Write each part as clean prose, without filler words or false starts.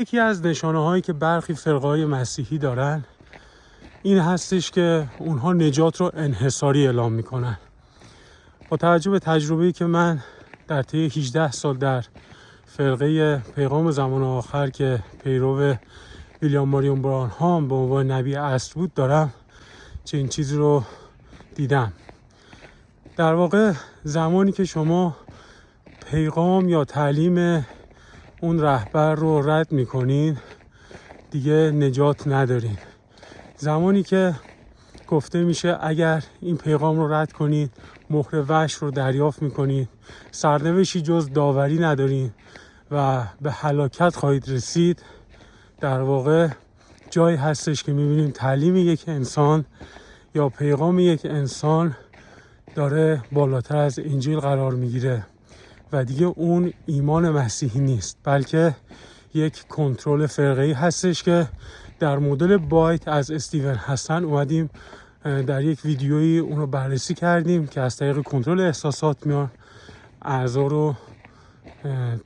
یکی از نشانه هایی که برخی فرقه‌های مسیحی دارن این هستش که اونها نجات رو انحصاری اعلام میکنن. با توجه به تجربه‌ای که من در طی 18 سال در فرقه پیغام زمان آخر که پیرو ویلیام ماریون برانهام به عنوان نبی اصل بود دارم چنین چیزی رو دیدم. در واقع زمانی که شما پیغام یا تعلیم اون رهبر رو رد میکنین دیگه نجات ندارین. زمانی که گفته میشه اگر این پیغام رو رد کنید مهر وحش رو دریافت میکنید، سرنوشتی جز داوری ندارین و به هلاکت خواهید رسید، در واقع جایی هستش که میبینیم تعلیم یک انسان یا پیغام یک انسان داره بالاتر از انجیل قرار میگیره و دیگه اون ایمان مسیحی نیست، بلکه یک کنترل فرقه‌ای هستش که در مدل بایت از استیون هستن اومدیم در یک ویدیویی اون رو بررسی کردیم که از طریق کنترل احساسات میان اعضا رو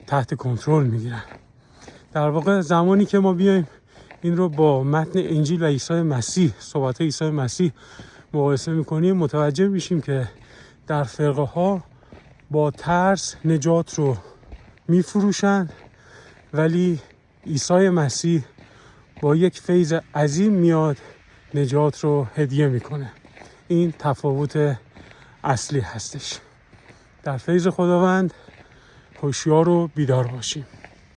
تحت کنترل میگیرن. در واقع زمانی که ما بیایم این رو با متن انجیل و عیسی مسیح، صحبت عیسی مسیح مقایسه میکنیم، متوجه میشیم که در فرقه ها با ترس نجات رو میفروشن، ولی عیسی مسیح با یک فیض عظیم میاد نجات رو هدیه میکنه. این تفاوت اصلی هستش. در فیض خداوند هوشیار و بیدار باشیم.